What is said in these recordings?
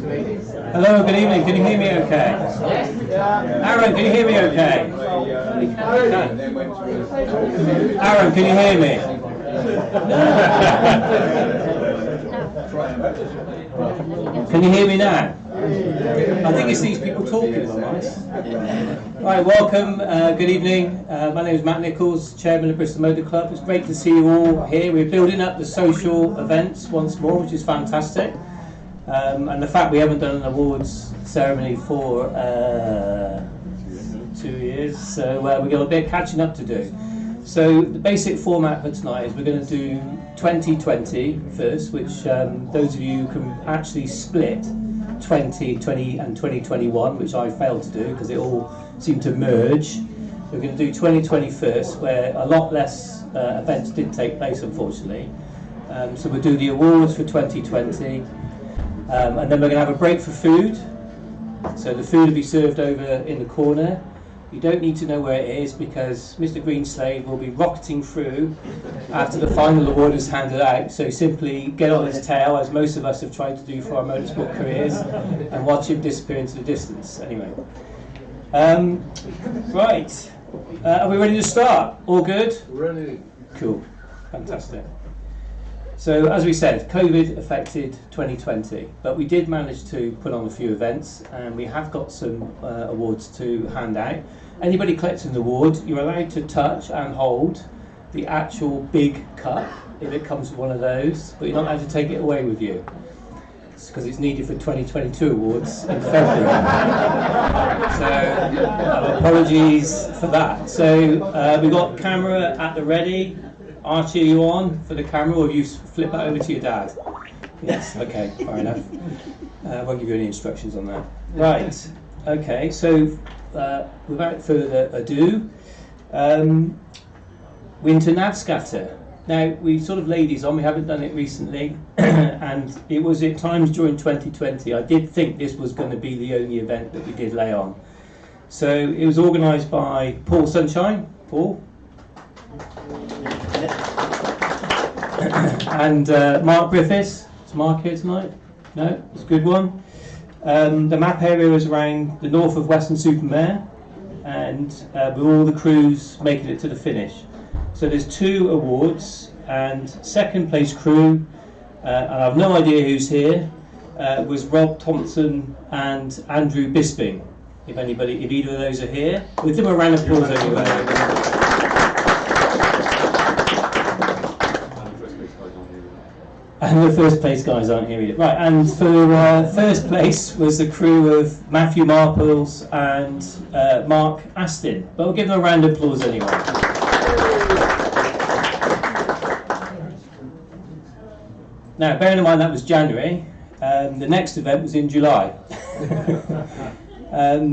Hello, good evening. Can you hear me okay? Aaron, can you hear me okay? Aaron, can you hear me? Can you hear me now? I think it's these people talking, if I'm honest. Right, welcome, good evening. My name is Matt Nichols, Chairman of Bristol Motor Club. It's great to see you all here. We're building up the social events once more, which is fantastic. And the fact we haven't done an awards ceremony for 2 years, so we've got a bit of catching up to do. So the basic format for tonight is we're going to do 2020 first, which those of you can actually split 2020 and 2021, which I failed to do because it all seemed to merge. We're going to do 2020 first, where a lot less events did take place, unfortunately. So we'll do the awards for 2020, and then we're going to have a break for food. So the food will be served over in the corner. You don't need to know where it is because Mr. Greenslade will be rocketing through after the final award is handed out. So simply get on his tail, as most of us have tried to do for our motorsport careers, and watch him disappear into the distance. Anyway, right, are we ready to start? All good? Ready. Cool, fantastic. So as we said, COVID affected 2020, but we did manage to put on a few events, and we have got some awards to hand out. Anybody collecting an award, you're allowed to touch and hold the actual big cup if it comes with one of those, but you're not allowed to take it away with you. It's because it's needed for 2022 awards in February. So apologies for that. So we've got camera at the ready. Archie, are you on for the camera, or you flip that over to your dad? Yes, okay, fair enough. I won't give you any instructions on that. Right, okay, so without further ado, winter nav scatter. Now, we sort of laid these on, we haven't done it recently, and it was at times during 2020, I did think this was going to be the only event that we did lay on. So it was organised by Paul Sunshine, Paul, and Mark Griffiths. Is Mark here tonight? No? It's a good one. The map area was around the north of Weston-super-Mare, and with all the crews making it to the finish. So there's 2 awards, and second place crew, and I have no idea who's here, was Rob Thompson and Andrew Bisping. If either of those are here, we'll give them a round of applause anyway. And the first place guys aren't here either. Right, and for first place was the crew of Matthew Marples and Mark Astin. But we'll give them a round of applause anyway. Now, bearing in mind that was January, the next event was in July.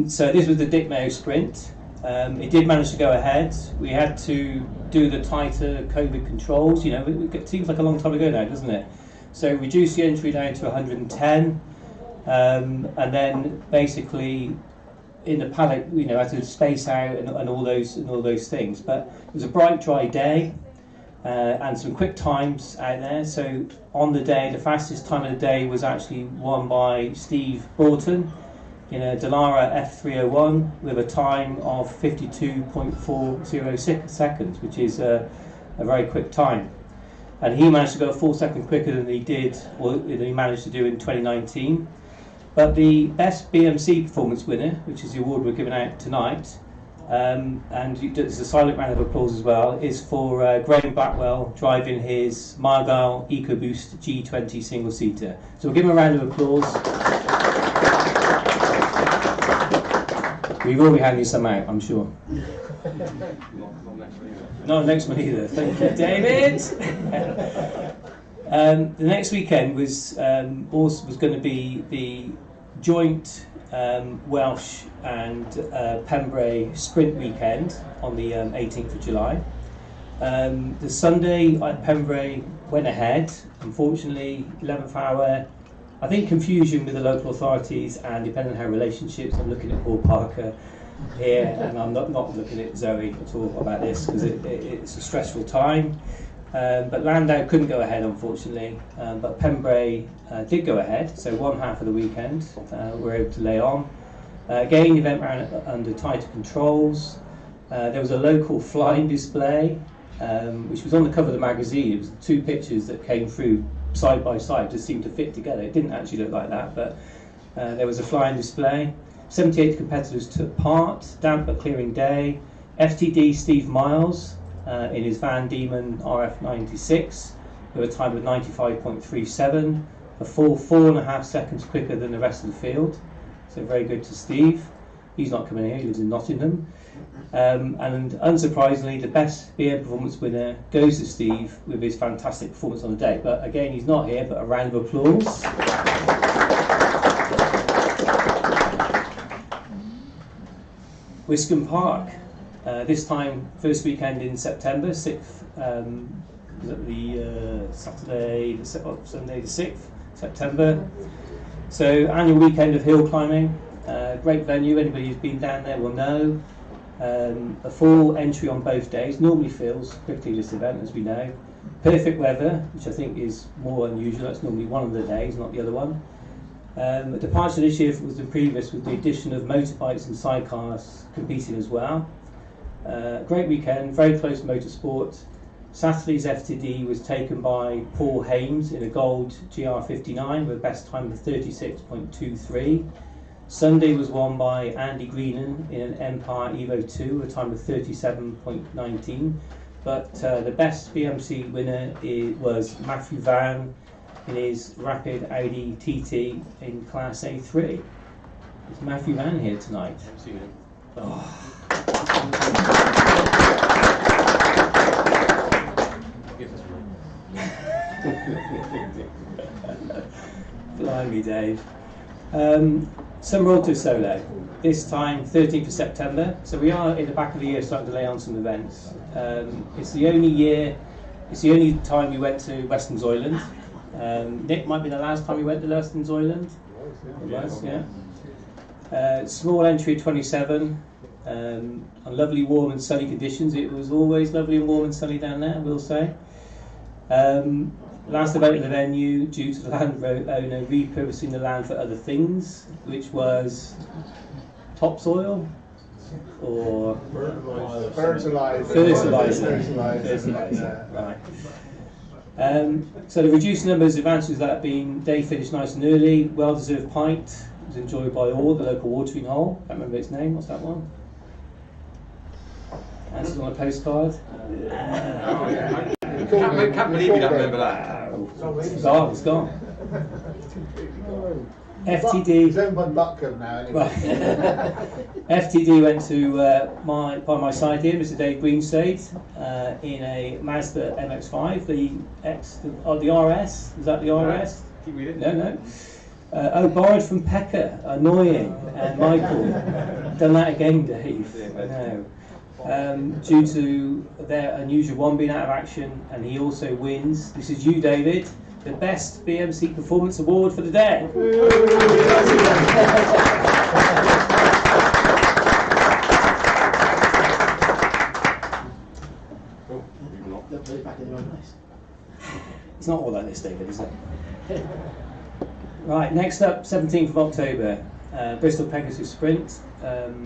So this was the Dick Mayo Sprint. It did manage to go ahead. We had to do the tighter COVID controls. You know, it seems like a long time ago now, doesn't it? So reduce the entry down to 110, and then basically in the paddock, you know, had to space out and all those things. But it was a bright, dry day, and some quick times out there. So on the day, the fastest time of the day was actually won by Steve Broughton in a Dallara F301 with a time of 52.406 seconds, which is a very quick time. And he managed to go a full second quicker than he did, or than he managed to do in 2019. But the best BMC performance winner, which is the award we're giving out tonight, and there's a silent round of applause as well, is for Graham Blackwell driving his Margall EcoBoost G20 single-seater. So we'll give him a round of applause. We will be handing some out, I'm sure. Not next one either. Thank you, David. The next weekend was going to be the joint Welsh and Pembrey sprint weekend on the 18th of July. The Sunday at Pembrey went ahead. Unfortunately, 11th hour. I think confusion with the local authorities, and depending on how relationships, I'm looking at Paul Parker here, and I'm not looking at Zoe at all about this because it's a stressful time. But Landau couldn't go ahead, unfortunately. But Pembrey did go ahead, so one half of the weekend we're able to lay on. Again, the event ran under tighter controls. There was a local flying display, which was on the cover of the magazine. It was two pictures that came through side by side, just seemed to fit together. It didn't actually look like that, but there was a flying display. 78 competitors took part, damp but clearing day. FTD Steve Miles in his Van Diemen RF96 with a time of 95.37, a full 4.5 seconds quicker than the rest of the field. So very good to Steve. He's not coming here, he lives in Nottingham. And unsurprisingly, the best BM performance winner goes to Steve with his fantastic performance on the day. But again, he's not here, but a round of applause. Wiscombe Park, this time first weekend in September, 6th, was it the Sunday the 6th September. So annual weekend of hill climbing, great venue, anybody who's been down there will know. A full entry on both days, normally fills quickly this event as we know. Perfect weather, which I think is more unusual, that's normally one of the days, not the other one. A departure this year was the previous with the addition of motorbikes and sidecars competing as well. Great weekend, very close motorsport. Saturday's FTD was taken by Paul Hames in a gold GR59 with a best time of 36.23. Sunday was won by Andy Greenan in an Empire Evo 2 with a time of 37.19. But the best BMC winner was Matthew Van in his rapid Audi TT in Class A3. Is Matthew Van here tonight? I've seen him. Oh. Blimey, Dave. Summer Auto Solo, this time 13th of September. So we are in the back of the year starting to lay on some events. It's the only time we went to Weston's Island. Nick, might be the last time we went to Weston's Island. It was, yeah. Small entry 27. On lovely warm and sunny conditions. It was always lovely and warm and sunny down there, I will say. Last event in the venue due to the land owner repurposing the land for other things, which was topsoil or fertilizer. Right. So the reduced numbers of advances that have been day finished nice and early. Well-deserved pint was enjoyed by all. The local watering hole. Can't remember its name. What's that one? Answers on a postcard. Can't believe you don't remember that. It's gone. FTD. It's owned by Buckham now, anyway. FTD went to by my side here, Mr. Dave Greenstade, in a Mazda MX5, the RS. Is that the RS? No. Borrowed from Pekka. Annoying. And Michael. Done that again, Dave. No. Due to their unusual one being out of action, and he also wins. This is you, David, the best BMC Performance Award for the day. It's not all like this, David, is it? Right, next up, 17th of October, Bristol Pegasus Sprint.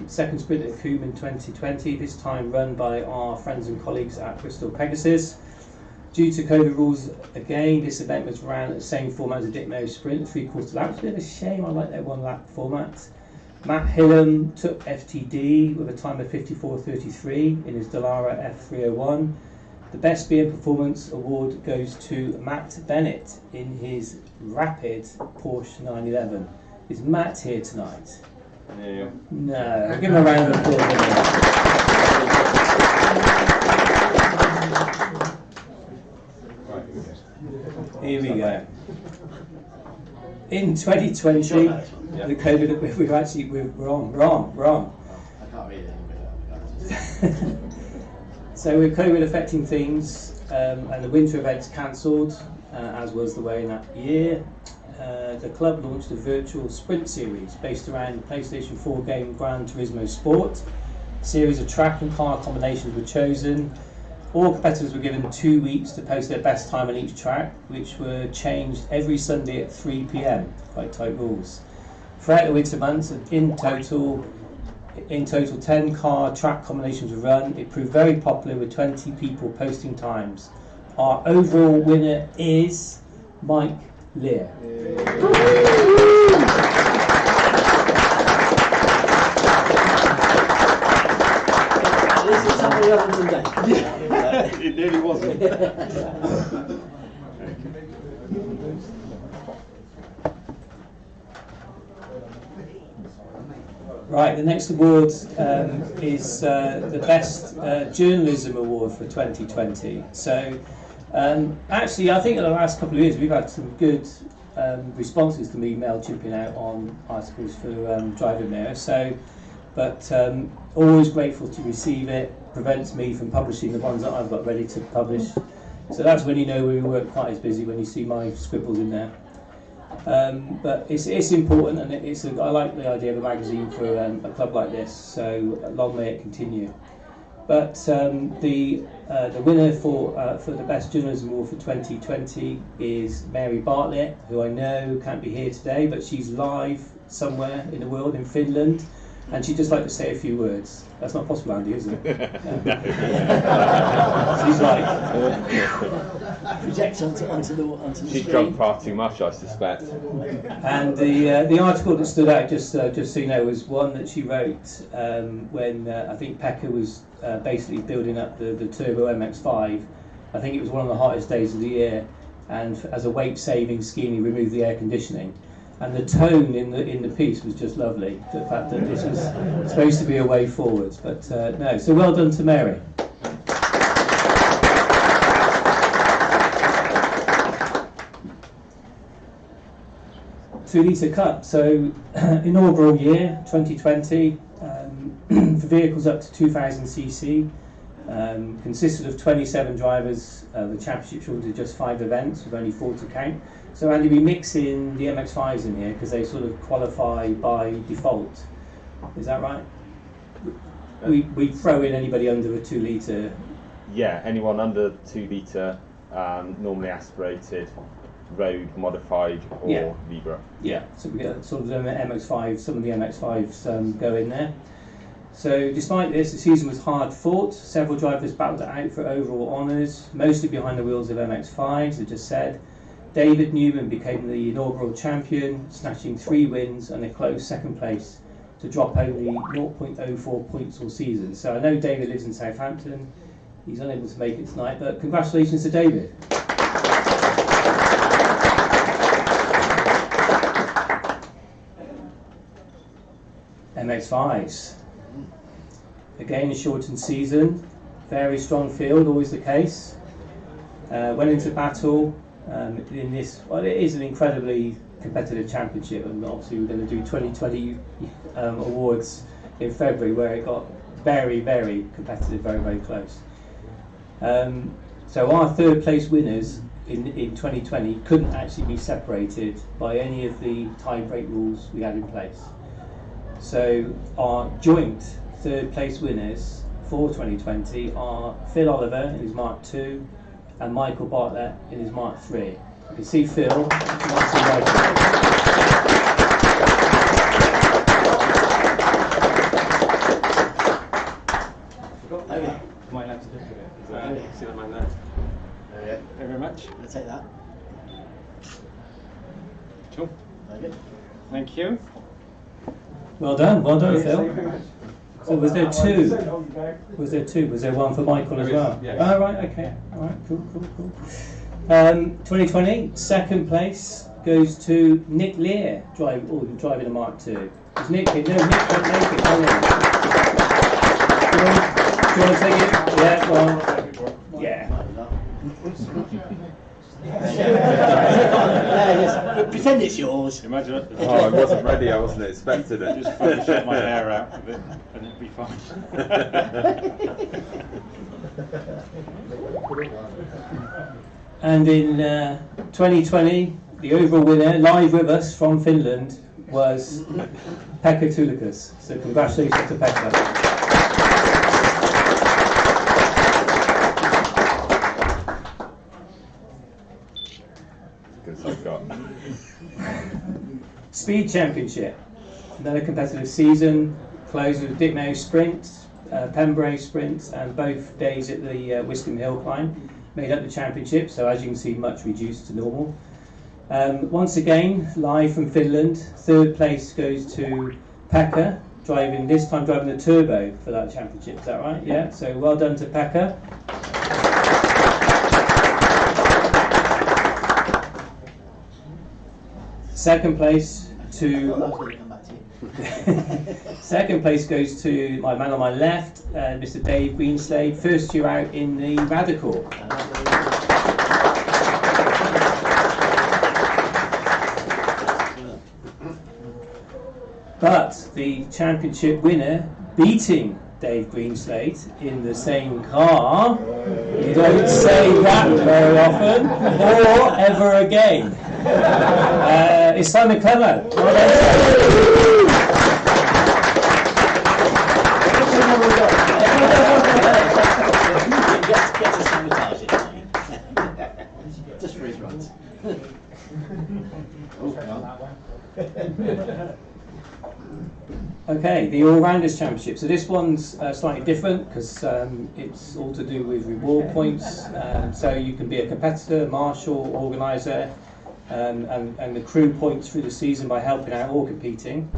Second sprint at Coombe in 2020, this time run by our friends and colleagues at Bristol Pegasus. Due to COVID rules again, this event was ran at the same format as the Dick Mayo Sprint, 3/4 lap. It's a bit of a shame, I like that 1 lap format. Matt Hillam took FTD with a time of 54.33 in his Dallara F301. The best BM Performance Award goes to Matt Bennett in his rapid Porsche 911. Is Matt here tonight? Yeah. No, give him a round of applause. Here we go. In 2020, the COVID, we're on. I can't read it. So with COVID affecting things and the winter events cancelled, as was the way in that year, the club launched a virtual sprint series based around the PlayStation 4 game Gran Turismo Sport. A series of track and car combinations were chosen, All competitors were given 2 weeks to post their best time on each track, which were changed every Sunday at 3 p.m. Quite tight rules. Throughout the winter months, in total 10 car track combinations were run. It proved very popular with 20 people posting times. Our overall winner is Mike Lear. This is something other than Dave. It nearly wasn't. Right, the next award is the Best Journalism Award for 2020. So, actually, I think in the last couple of years we've had some good responses to me chipping out on articles for Driver Mirror. So, but always grateful to receive it. Prevents me from publishing the ones that I've got ready to publish. So that's when you know we weren't quite as busy, when you see my scribbles in there. But it's important, and I like the idea of a magazine for a club like this, so long may it continue. But the winner for the Best Journalism Award for 2020 is Mary Bartlett, who I know can't be here today, but she's live somewhere in the world, in Finland, and she'd just like to say a few words. That's not possible, Andy, is it? She's like... Project onto the She's screen. drunk far too much, I suspect. And the article that stood out, just so you know, was one that she wrote when I think Pekka was basically building up the Turbo MX5. I think it was one of the hottest days of the year, and as a weight-saving scheme, he removed the air conditioning. And the tone in the piece was just lovely. The fact that this was supposed to be a way forwards, but no. So well done to Mary. Two Litre Cup. So inaugural year 2020 for vehicles up to 2000cc. Consisted of 27 drivers. The championship shortened to just 5 events with only 4 to count. So Andy, we mix in the MX5s in here because they sort of qualify by default. Is that right? We throw in anybody under a 2 litre. Yeah, anyone under 2 litre, normally aspirated, road modified, or Libra. Yeah. So we get sort of the MX5. Some of the MX5s go in there. So despite this, the season was hard fought. Several drivers battled it out for overall honours, mostly behind the wheels of MX5s, as I just said. David Newman became the inaugural champion, snatching 3 wins and a close second place to drop only 0.04 points all season. So I know David lives in Southampton. He's unable to make it tonight, but congratulations to David. MX5s. Again, a shortened season, very strong field, always the case. Went into battle in this, well, it is an incredibly competitive championship, and obviously we're going to do 2020 awards in February, where it got very, very competitive, very, very close. So our third place winners in 2020 couldn't actually be separated by any of the tie break rules we had in place. So our joint third place winners for 2020 are Phil Oliver in his Mark II and Michael Bartlett in his Mark III. You can see Phil, you can see Michael. Okay. Might have to look at it. See that man there? Oh, yeah. Thank you very much. I'll take that. Cool. Okay. Thank you. Well done, Phil. So was there two? Was there two? Was there one for Michael as well? Yes. Oh, right, okay. All right, cool. 2020, second place goes to Nick Lear, driving a Mark II. Is Nick here? No, Nick can't make it, can he? Do you want to take it? Yeah, well, yeah. But pretend it's yours. Imagine it. Oh, I wasn't ready, I wasn't expecting it. Just Photoshop my hair out of it and it'll be fine. And in 2020, the overall winner, live with us from Finland, was Pekka Tulikas. So congratulations to Pekka. Speed Championship, another competitive season, closed with Dick Mayo Sprint, Pembrey Sprint, and both days at the Wiscombe Hill Climb made up the championship, so as you can see, much reduced to normal. Once again, live from Finland, third place goes to Pekka, this time driving the turbo for that championship, is that right? Yeah, so well done to Pekka. Second place goes to my man on my left, Mr. Dave Greenslade, first year out in the Radical. But the championship winner, beating Dave Greenslade in the same car, you don't say that very often, or ever again. It's Simon Clemmer. Well just for his runs. Okay, the All-Rounders Championship. So this one's slightly different because it's all to do with reward points. So you can be a competitor, marshal, organiser, and accrue points through the season by helping out or competing.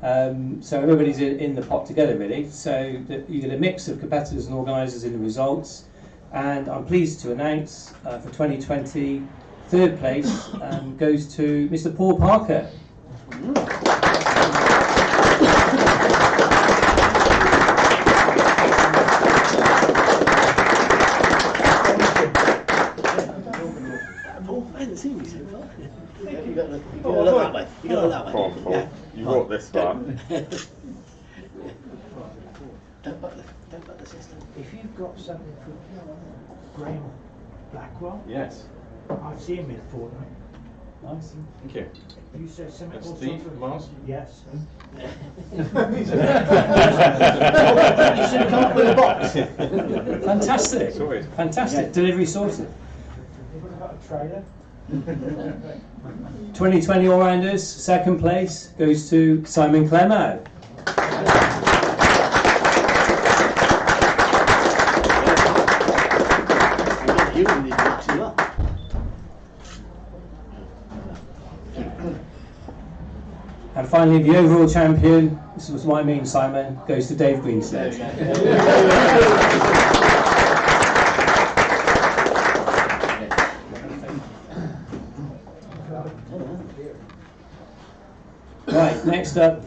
So everybody's in the pot together really. So you get a mix of competitors and organisers in the results. And I'm pleased to announce for 2020, third place goes to Mr. Paul Parker. You got to look that way. You got to look that way. Come on, Paul. Yeah. You brought this far. Don't butt the system. If you've got something for Graham Blackwell, Yes. I've seen him in Fortnite. Nice. Thank you. You said something That's called Steve something- Mars? Yes. You should have come up with a box. Fantastic. Sorted. Fantastic. Delivery sorted. What about a trailer? 2020 All-Rounders, second place goes to Simon Clemmo. You really need to box you up. And finally, the overall champion, this was what I mean, Simon, goes to Dave Greenslade. Right, next up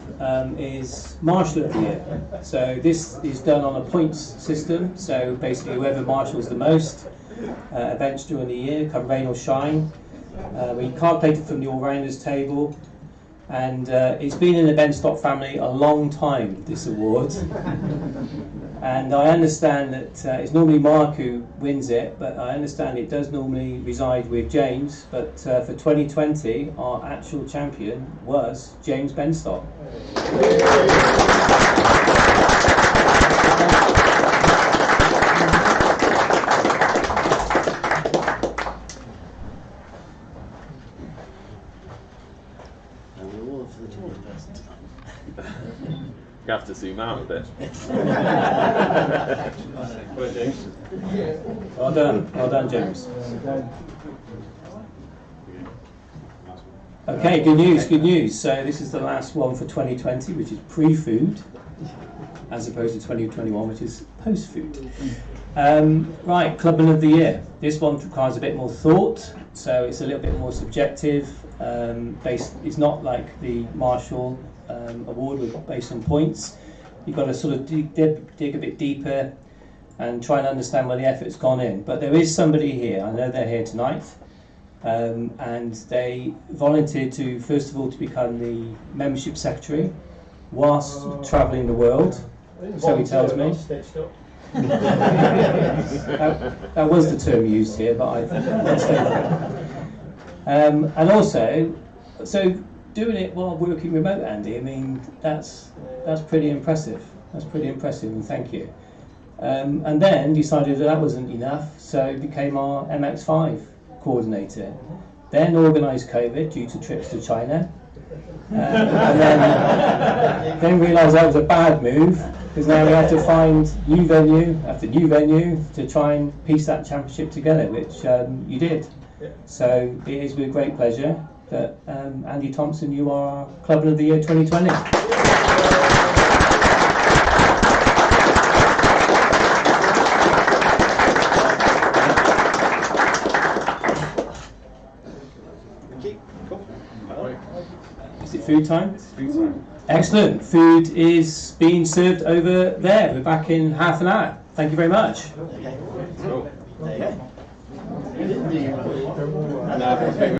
is Marshal of the Year. So this is done on a points system, so basically whoever marshals the most events during the year, come rain or shine. We calculated from the all-rounders table, and it's been in the Benstock family a long time, this award. And I understand that it's normally Mark who wins it, but I understand it does normally reside with James. But for 2020, our actual champion was James Benstock. And the award for the junior person tonight. You have to zoom out a bit. Well done, James. Okay, good news. So this is the last one for 2020, which is pre-food, as opposed to 2021, which is post-food. Right, Clubman of the Year. This one requires a bit more thought, so it's a little bit more subjective. It's not like the Marshal award based on points. You've got to sort of dig a bit deeper and try and understand where the effort's gone in. But there is somebody here, I know they're here tonight, and they volunteered to, first of all, to become the membership secretary whilst travelling the world, so he tells me. That was the term used here, but let's say that. And also, so doing it while working remote, Andy, I mean, that's pretty impressive. That's pretty impressive, and thank you. And then decided that wasn't enough, so became our MX5 coordinator. Then organised COVID due to trips to China, And then realised that was a bad move, because now we had to find new venue after new venue to try and piece that championship together, which you did. So it is with great pleasure that Andy Thompson, you are our Clubman of the Year 2020. Is it food time? It's food time. Excellent. Food is being served over there. We're back in half an hour. Thank you very much. Okay. Cool. There you go. And,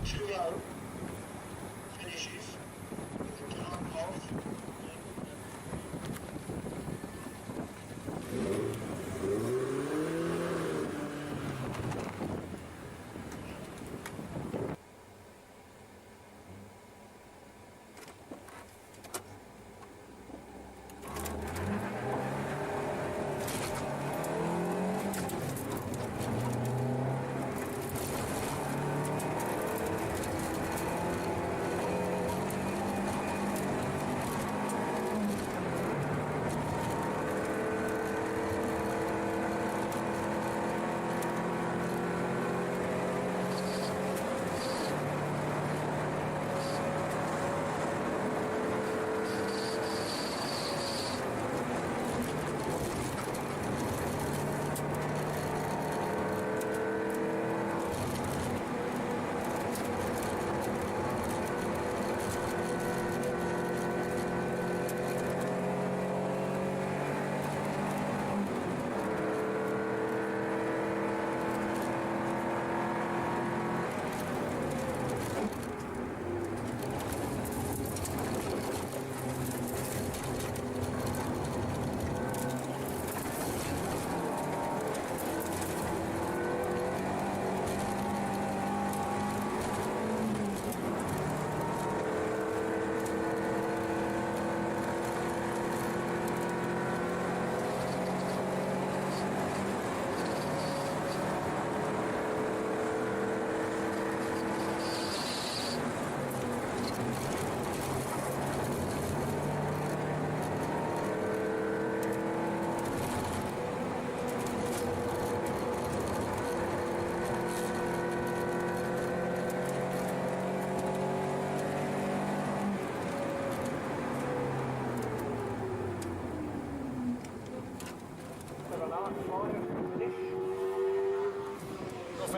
2-0. Finishes. Count off.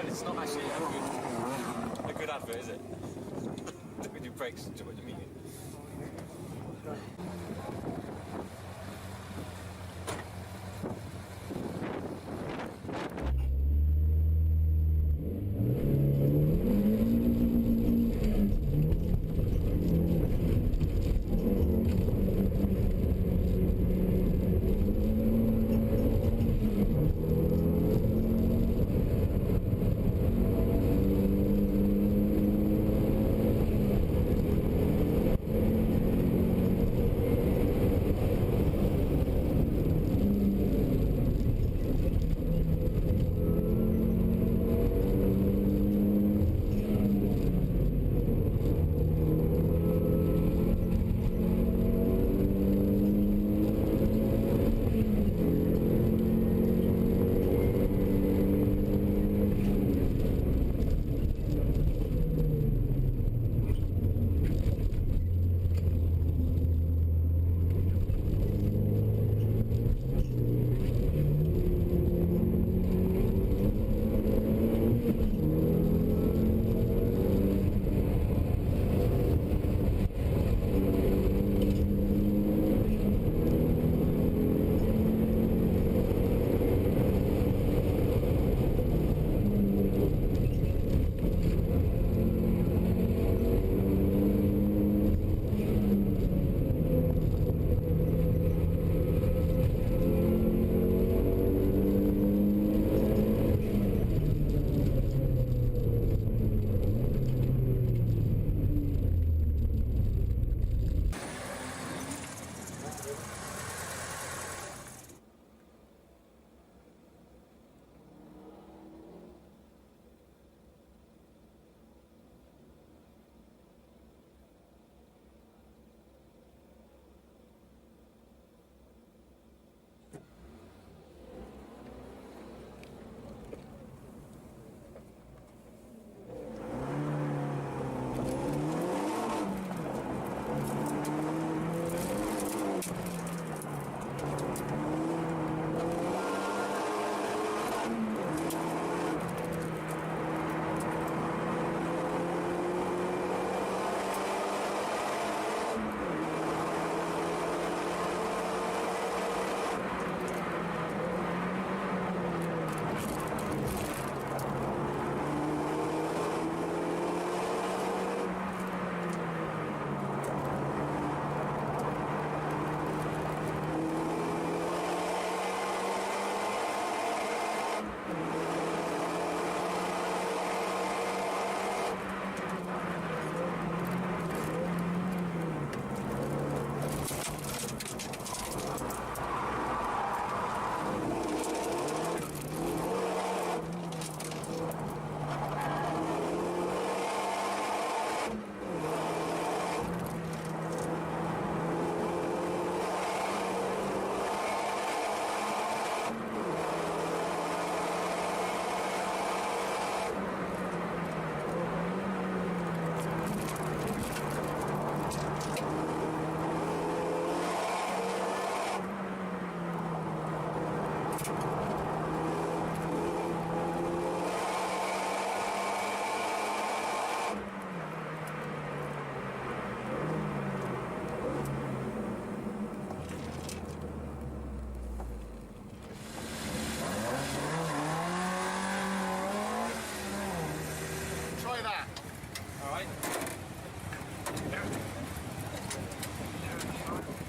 It's not actually a good advert, is it? We do breaks to what you mean.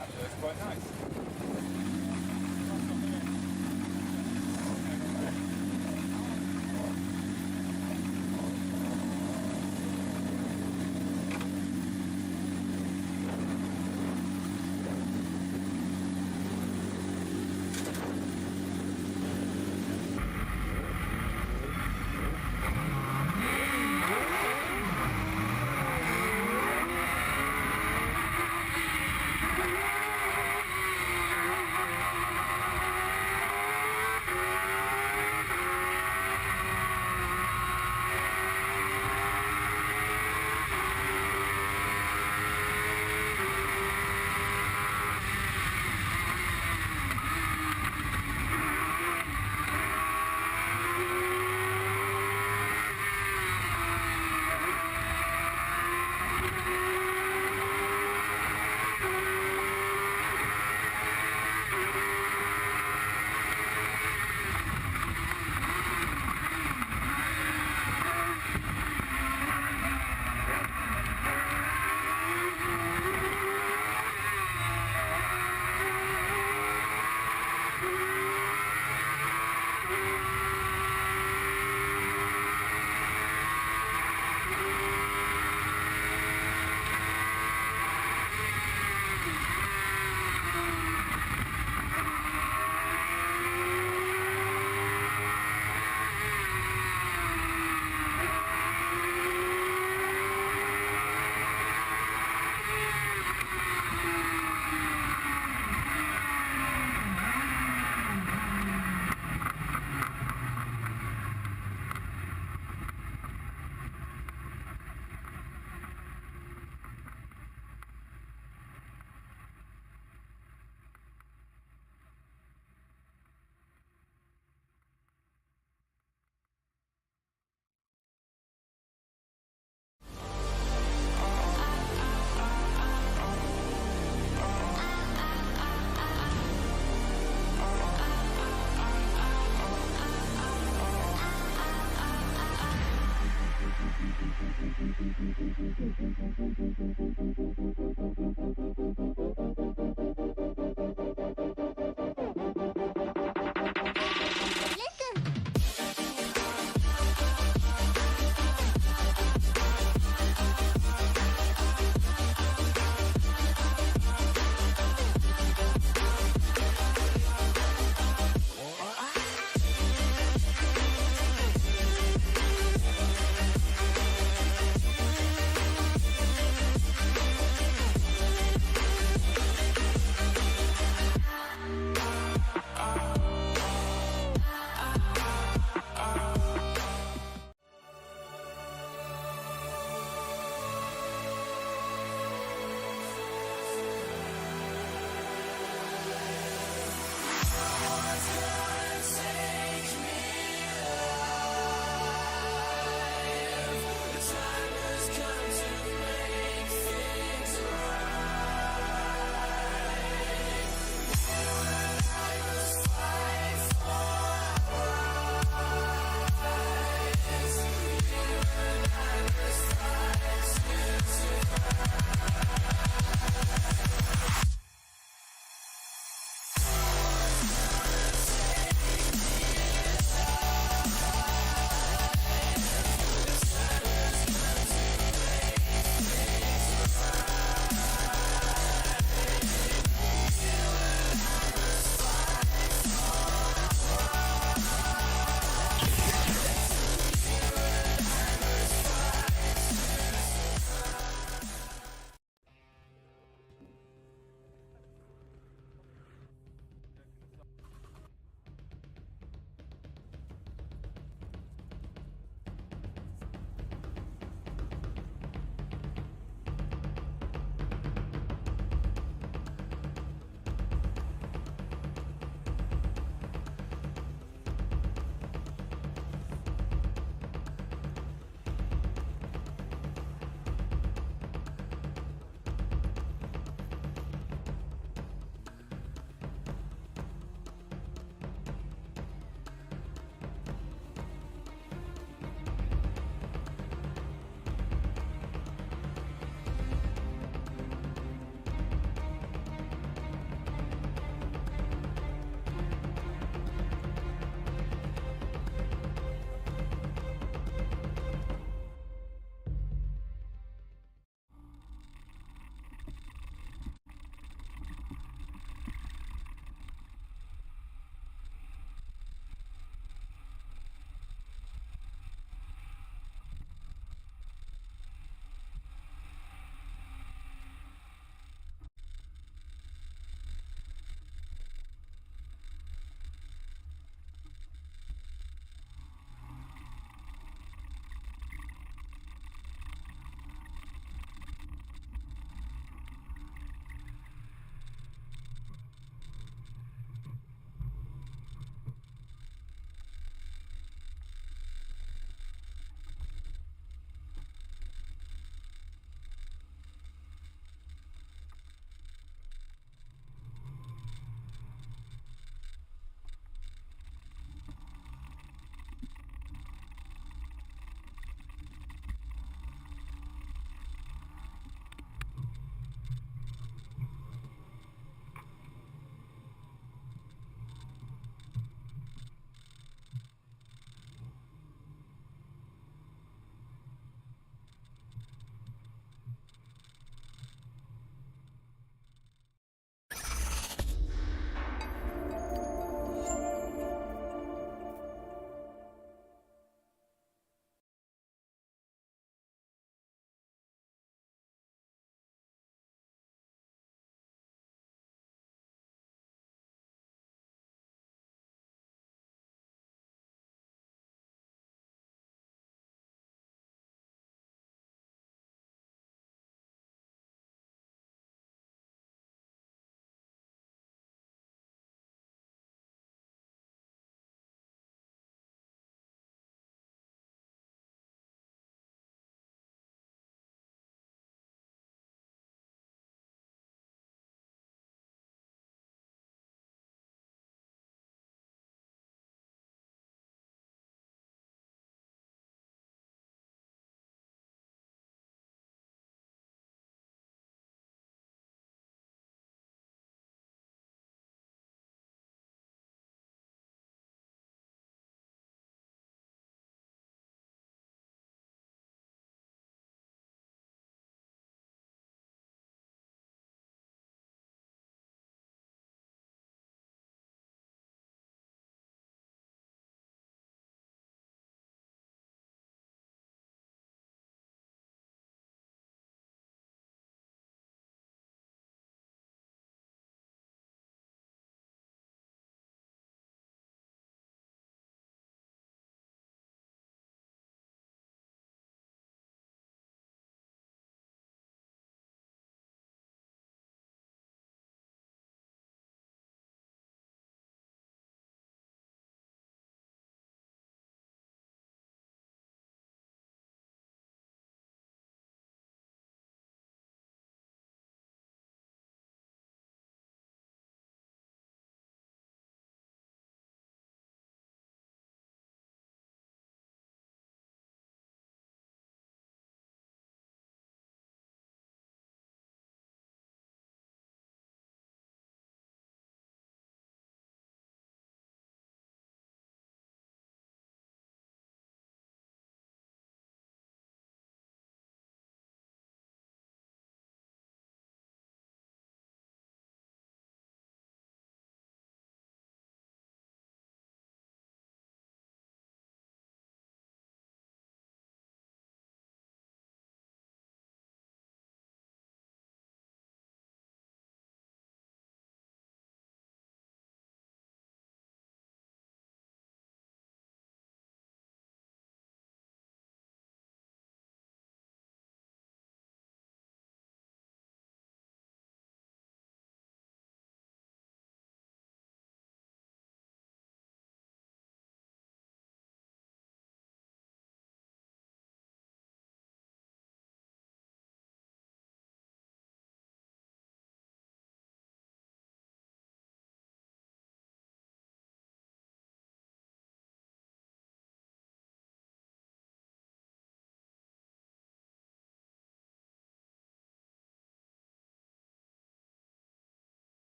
Actually, that's quite nice.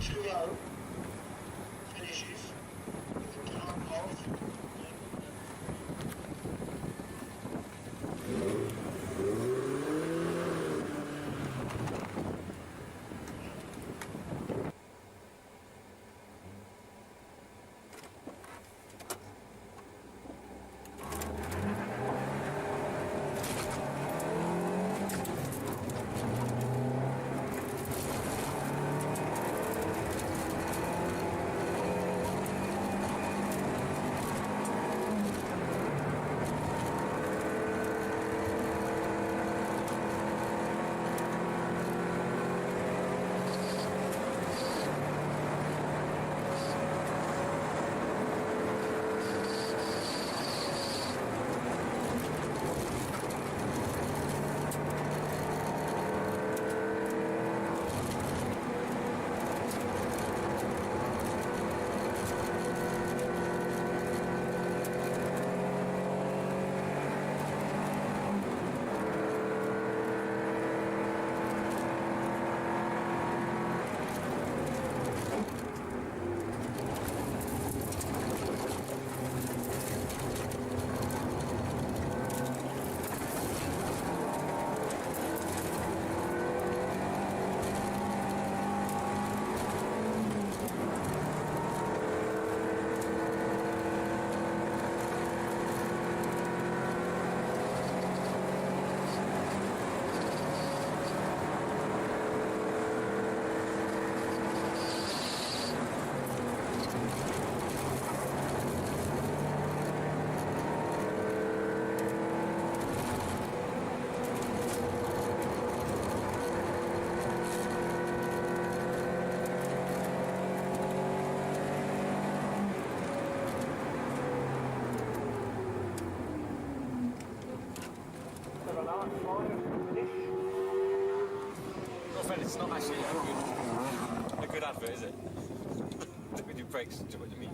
2-0 finishes with the count of I'm afraid it's not actually a good advert, is it? We do breaks to what you mean.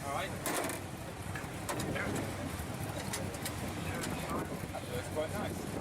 Alright. That looks quite nice.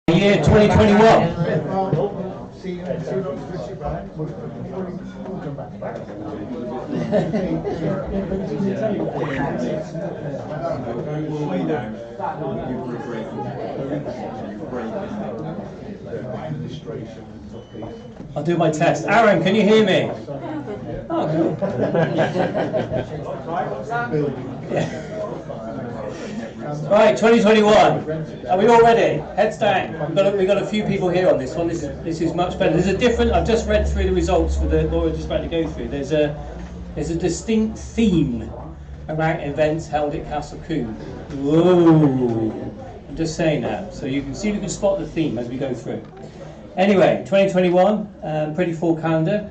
Year 2021. See you next week, Brian. We'll come back. I'll do my test. Aaron, can you hear me? Oh, cool. Yeah. Right, 2021. Are we all ready? Heads down. We've got a few people here on this one. This is much better. There's a different. I've just read through the results for the what we're just about to go through. There's a distinct theme around events held at Castle Combe. Whoa! I'm just saying that, so you can see if you can spot the theme as we go through. Anyway, 2021, pretty full calendar.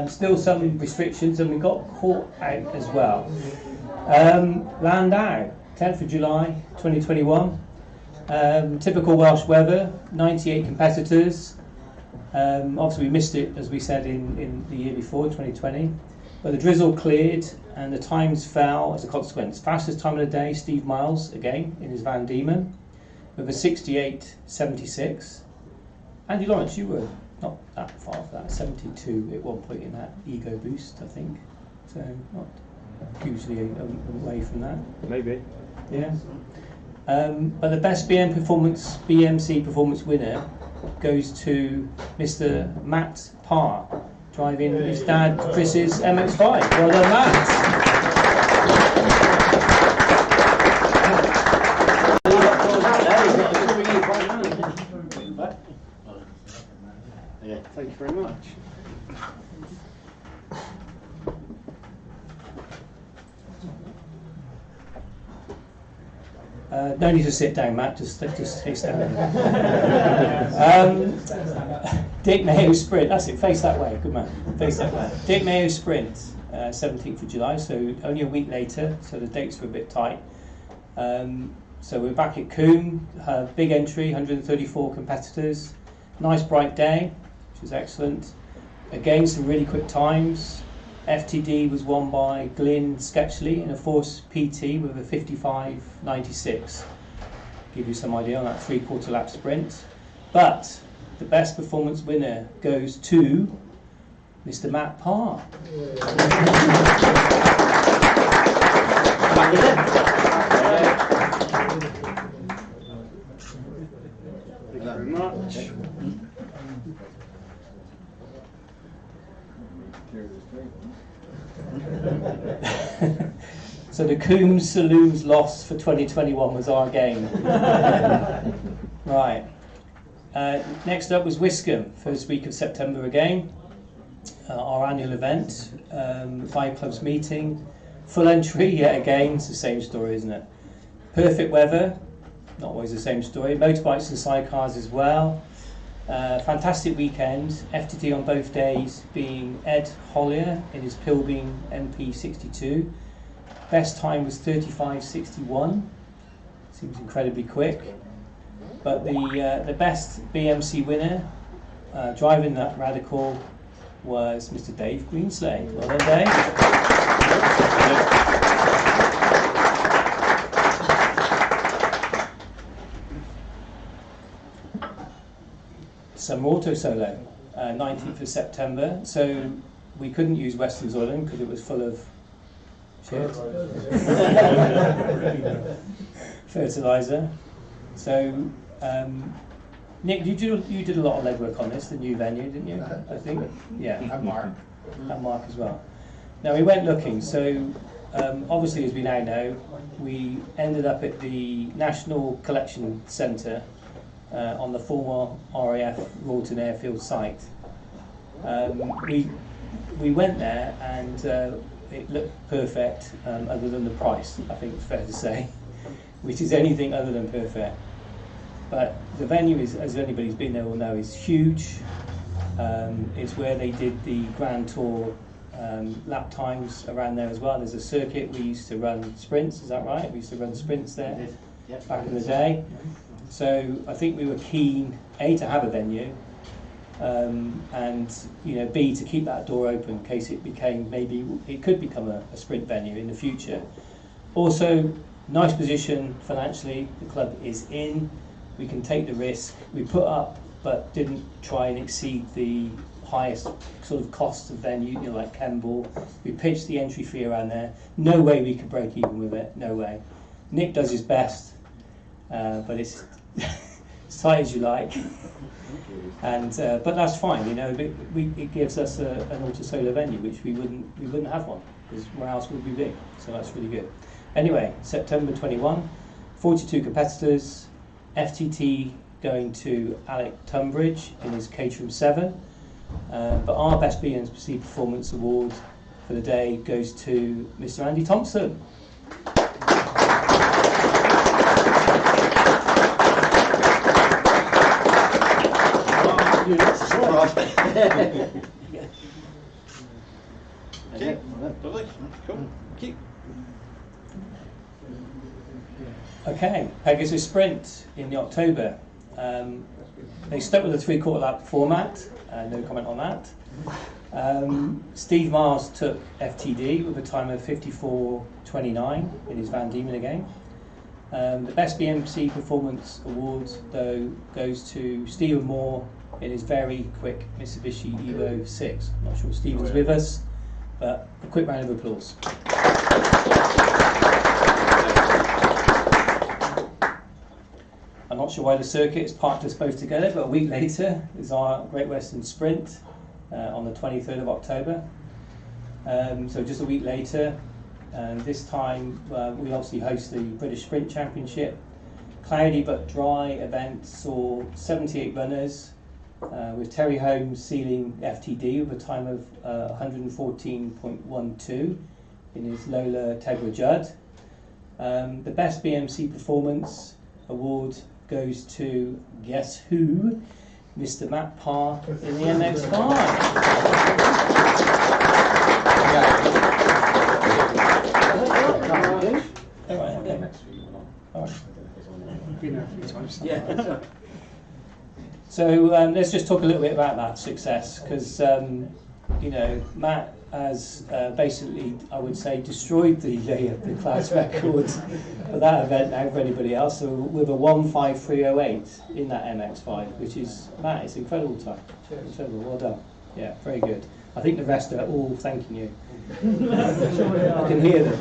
Still some restrictions, and we got caught out as well. Landau, 10th of July, 2021. Typical Welsh weather, 98 competitors. Obviously we missed it, as we said, in the year before, 2020. But the drizzle cleared and the times fell as a consequence. Fastest time of the day, Steve Miles, again, in his Van Diemen, with a 68.76. Andy Lawrence, you were not that far off that, 72 at one point in that Ego Boost, I think. So not hugely away from that. Maybe. Yeah. But the best BMC performance winner goes to Mr. Matt Parr, driving his dad Chris's MX5. Well done, Matt. Yeah, thank you very much. No need to sit down, Matt. Just stay standing. Dick Mayo Sprint. That's it. Face that way. Good man. Face that way. Dick Mayo Sprint, 17th of July. So only a week later. So the dates were a bit tight. So we're back at Combe. Big entry. 134 competitors. Nice bright day, which was excellent. Again, some really quick times. FTD was won by Glyn Sketchley in a Force PT with a 55.96. Give you some idea on that 3/4 lap sprint. But the best performance winner goes to Mr. Matt Parr. Thank you very much. So the Combe Saloons loss for 2021 was our game. Right. Next up was Wiscombe, first week of September again. Our annual event, 5 clubs meeting, full entry yet again. It's the same story, isn't it? Perfect weather, not always the same story. Motorbikes and sidecars as well. Fantastic weekend. FTT on both days being Ed Hollier in his Pilbeam MP62. Best time was 35.61. Seems incredibly quick. But the best BMC winner driving that Radical was Mr. Dave Greenslade. Well done, Dave. Summer Auto Solo, 19th of September. So we couldn't use Western Zoiling because it was full of shit. Fertiliser. So Nick, you did a lot of legwork on this, the new venue, didn't you? I think. Yeah. And Mark. And Mark as well. Now we went looking. So obviously, as we now know, we ended up at the National Collection Centre. On the former RAF Rawton Airfield site. We went there and it looked perfect other than the price, I think it's fair to say, which is anything other than perfect. But the venue is, as anybody's been there will know, is huge. It's where they did the Grand Tour lap times around there as well. There's a circuit. We used to run sprints, is that right? We used to run sprints there back in the day. So I think we were keen, A, to have a venue, and B, to keep that door open in case it became, maybe it could become a sprint venue in the future. Also, nice position financially the club is in. we can take the risk. We put up, but didn't try and exceed the highest sort of cost of venue, you know, like Kemble. We pitched the entry fee around there. No way we could break even with it. No way. Nick does his best, but it's as tight as you like. And but that's fine, you know. It gives us an auto-solar venue, which we wouldn't have one, because where else would we be? So that's really good. Anyway, September 21, 42 competitors. FTT going to Alec Tunbridge in his Caterham 7. But our best BMC performance award for the day goes to Mr. Andy Thompson. Okay, lovely. Cool. Keep. Okay, Pegasus Sprint in the October. They stuck with the 3/4 lap format. No comment on that. Steve Miles took FTD with a time of 54:29 in his Van Diemen again. The best BMC performance award, though, goes to Stephen Moore in his very quick Mitsubishi Evo 6. I'm not sure if Stephen's with us, but a quick round of applause. I'm not sure why the circuit is parked us both together, but a week later is our Great Western Sprint on the 23rd of October. So just a week later, and this time we obviously host the British Sprint Championship. Cloudy but dry event saw 78 runners, with Terry Holmes sealing FTD with a time of 114.12 in his Lola Tegra Judd. The best BMC performance award goes to, guess who? Mr. Matt Parr in the MX5. Yeah. So let's just talk a little bit about that success, because you know, Matt has basically, I would say, destroyed the class records for that event now for anybody else. So with a 1:53:08 in that MX5, which is, Matt, it's incredible time. Incredible, well done. Yeah, very good. I think the rest are all thanking you. I can hear them.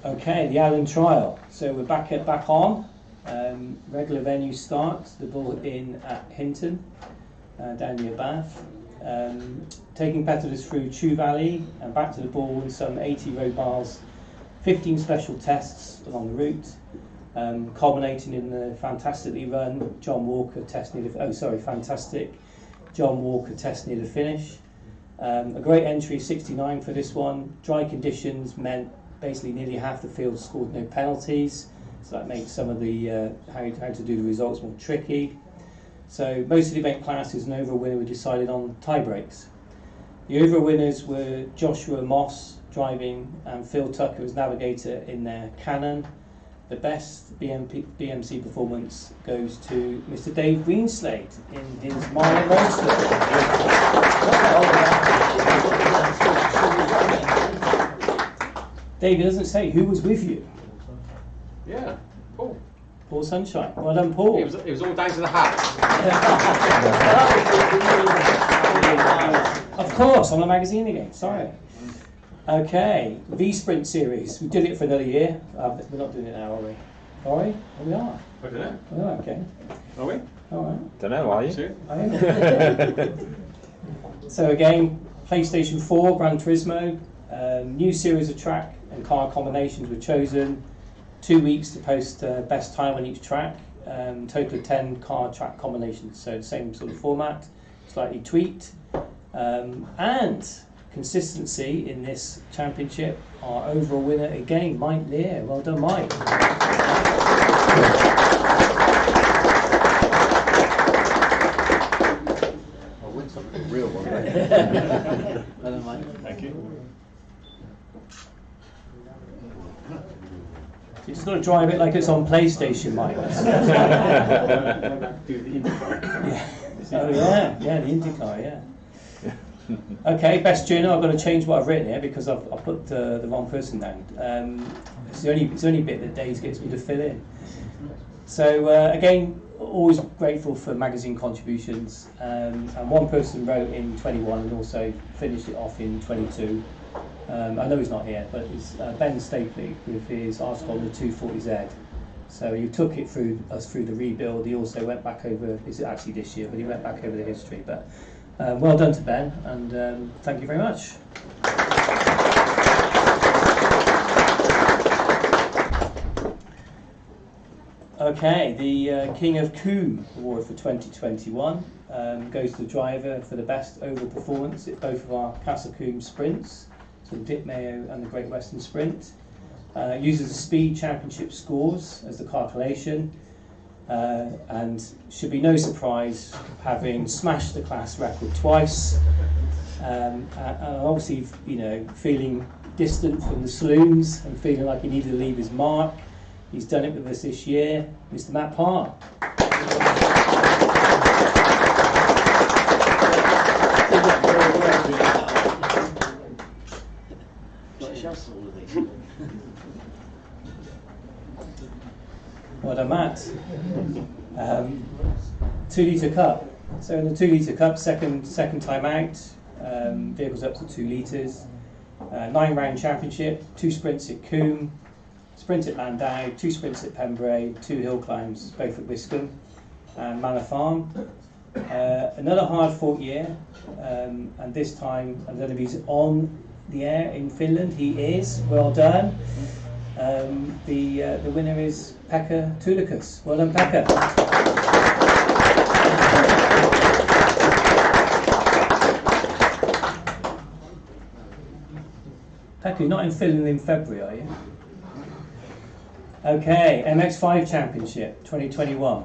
Okay, the Allen Trial. So we're back on. Regular venue start. The Bull in at Hinton, down near Bath. Taking competitors through Chew Valley and back to the Bull in some 80 road miles, 15 special tests along the route, culminating in the fantastically run John Walker test near the fantastic John Walker test near the finish. A great entry, 69 for this one. Dry conditions meant basically nearly half the field scored no penalties, so that makes some of the how to do the results more tricky. So most of the event classes and overall winner were decided on tie breaks. The overall winners were Joshua Moss driving and Phil Tucker as navigator in their Canon. The best BMC performance goes to Mr. Dave Greenslade in his Marlin Roadster. Dave, it doesn't say who was with you. Yeah, Paul. Paul Sunshine. Well done, Paul. It was all down to the hat. Of course, on the magazine again. Sorry. Okay, V Sprint series. We did it for another year. We're not doing it now, are we? Are we? Oh, we are. I don't know. Oh, okay. Are we? All right. Don't know, are you? Two. So again, PlayStation 4 Gran Turismo. New series of track and car combinations were chosen. 2 weeks to post best time on each track. Total of 10 car track combinations. So the same sort of format, slightly tweaked. And consistency in this championship. Our overall winner again, Mike Lear. Well done, Mike. I'll win something real one day. Well done, Mike. Thank you. You just got to drive it like it's on PlayStation, Mike. Do the IndyCar. Yeah. Oh yeah, the IndyCar, yeah. Okay, best journal. I've got to change what I've written here because I've put the wrong person down. It's the only bit that Dave gets me to fill in. So again, always grateful for magazine contributions. And one person wrote in 21 and also finished it off in 22. I know he's not here, but it's Ben Stapley with his article on the 240Z. So he took it through the rebuild. He also went back over, it's actually this year, but he went back over the history. But well done to Ben, and thank you very much. Okay, the King of Coombe Award for 2021 goes to the driver for the best overall performance at both of our Castle Coombe sprints, so the Dip Mayo and the Great Western Sprint. Uses the Speed Championship scores as the calculation, and should be no surprise having smashed the class record twice, and obviously, you know, feeling distant from the saloons and feeling like he needed to leave his mark. He's done it with us this year, Mr. Matt Parr. Well done, Matt. 2 Litre Cup. So in the 2 Litre Cup, second time out, vehicles up to 2 litres. 9-round championship, 2 sprints at Coombe, sprint at Landau, 2 sprints at Pembrey, 2 hill climbs, both at Wiscombe and Manor Farm. Another hard-fought year, and this time, I don't know if he's on the air in Finland. He is. Well done. The winner is Pekka Tulikas. Well done, Pekka. Pekka, you're not in Finland in February, are you? Okay, MX5 Championship 2021.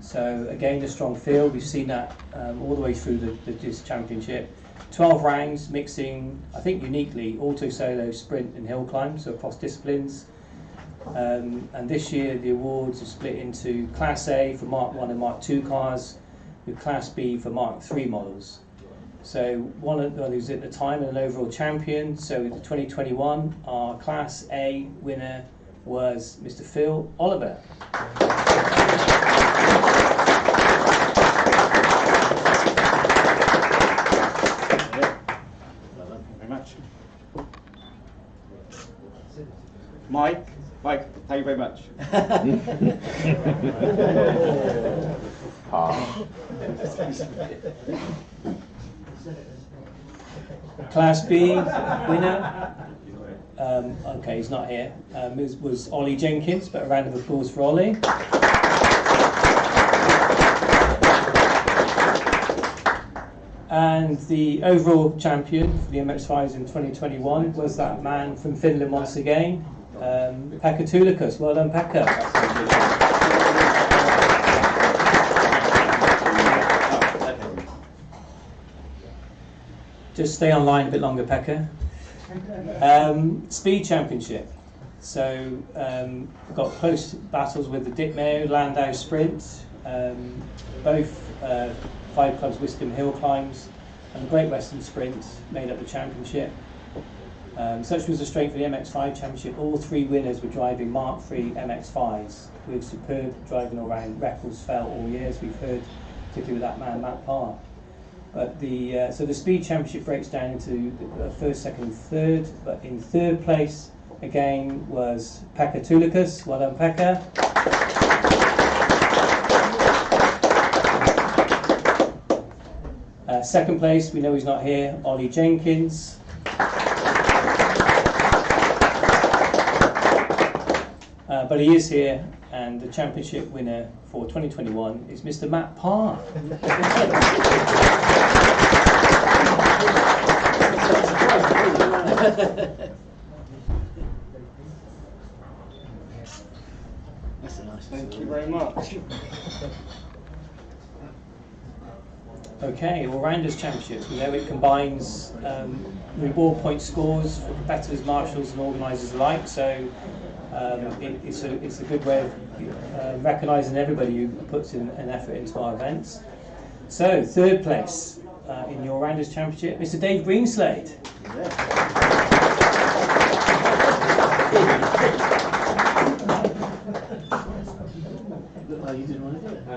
So again, a strong field. We've seen that all the way through this championship. 12 rounds, mixing, I think uniquely, auto, solo, sprint and hill climb, so across disciplines. And this year the awards are split into Class A for Mark 1 and Mark 2 cars, with Class B for Mark 3 models. So one of who's at the time an overall champion. So the 2021, our Class A winner was Mr. Phil Oliver. Very much. Mike, thank you very much. Class B winner. Okay, he's not here. Was Ollie Jenkins, but a round of applause for Ollie. And the overall champion for the MX5s in 2021 was that man from Finland once again, Pekka Tulikas. Well done, Pekka. Just stay online a bit longer, Pekka. Speed Championship. So got close battles with the Dip Mayo, Landau Sprint, both 5 clubs Wiscombe hill climbs, and the Great Western Sprint made up the championship. Such was the strength of the MX5 Championship. All 3 winners were driving Mark III MX5s with superb driving all round. Records fell all years, we've heard, particularly with that man Matt Parr. But so the Speed Championship breaks down into first, second and third, but in third place again was Pekka Tulikas. Well done, Pekka. Second place, we know he's not here, Ollie Jenkins. But he is here, and the championship winner for 2021 is Mr. Matt Parr. That's a nice. Thank you very much. Okay, all-rounders championships. We know it combines reward point scores for competitors, marshals and organisers alike, so it's a good way of recognising everybody who puts in an effort into our events. So, third place in the all-rounders championship, Mr. Dave Greenslade.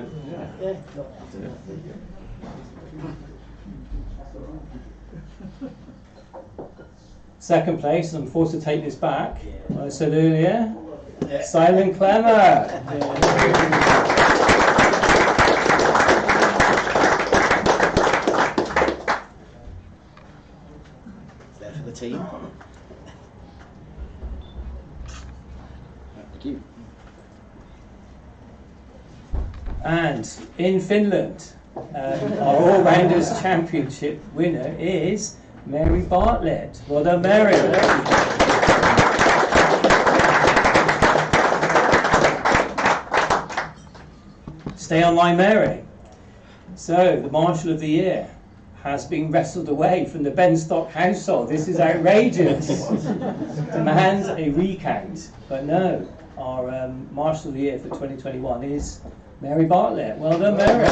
man. Yeah. Second place, and I'm forced to take this back. What I said earlier, Simon Clemmer. There for the team. Thank you. And in Finland, our All-Rounders Championship winner is Mary Bartlett. Well done, Mary. Stay online, Mary. So, the Marshal of the Year has been wrestled away from the Benstock household. This is outrageous. Demands a recount. But no, our Marshal of the Year for 2021 is Mary Bartlett. Well done, Mary.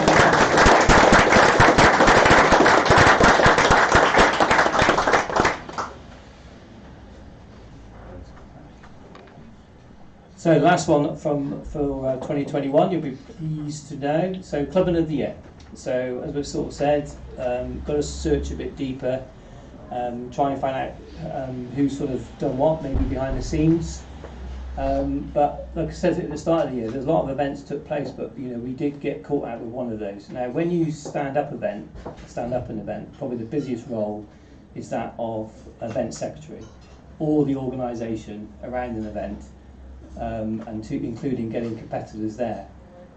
So the last one for 2021, you'll be pleased to know. So Clubman of the Year. So as we've sort of said, got to search a bit deeper, try and find out who's sort of done what, maybe behind the scenes. But like I said at the start of the year, there's a lot of events took place, but you know we did get caught out with one of those. Now, when you stand up an event, probably the busiest role is that of event secretary, or the organisation around an event. Including getting competitors there.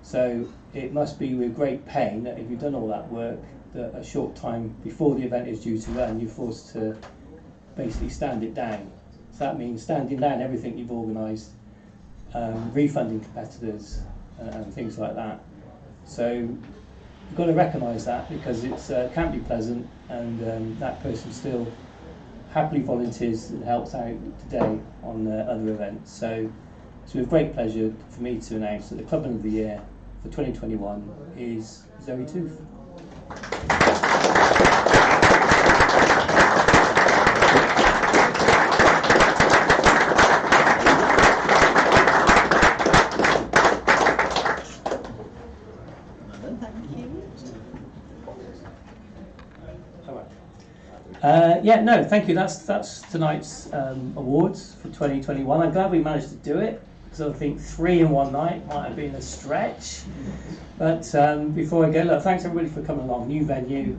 So it must be with great pain that if you've done all that work, that a short time before the event is due to run, you're forced to basically stand it down. So that means standing down everything you've organised, refunding competitors and things like that. So you've got to recognise that, because it can't be pleasant, and that person still happily volunteers and helps out today on other events. So it's with great pleasure for me to announce that the Clubman of the Year for 2021 is Zoe Tooth. Thank you. That's tonight's awards for 2021. I'm glad we managed to do it, because I think 3 in one night might have been a stretch. But before I go, look, thanks everybody for coming along. New venue,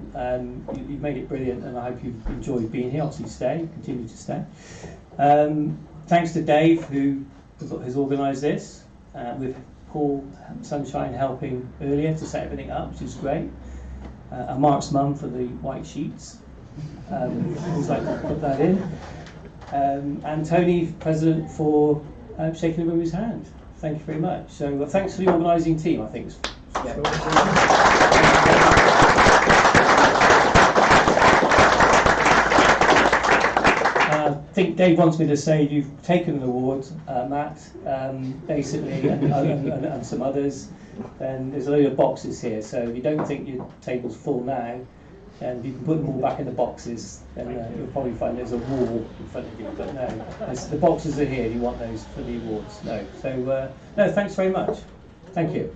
you've made it brilliant, and I hope you've enjoyed being here. Obviously, continue to stay. Thanks to Dave, who has organised this, with Paul Sunshine helping earlier to set everything up, which is great. And Mark's mum for the white sheets. Always like to put that in. And Tony, President, for shaking everybody's hand. Thank you very much. So thanks to the organising team, I think. I think Dave wants me to say you've taken an award, Matt, basically, and some others. And there's a load of boxes here, so if you don't think your table's full now, and you can put them all back in the boxes, then you'll probably find there's a wall in front of you. But no, the boxes are here. You want those for the awards? No. So no, thanks very much. Thank you.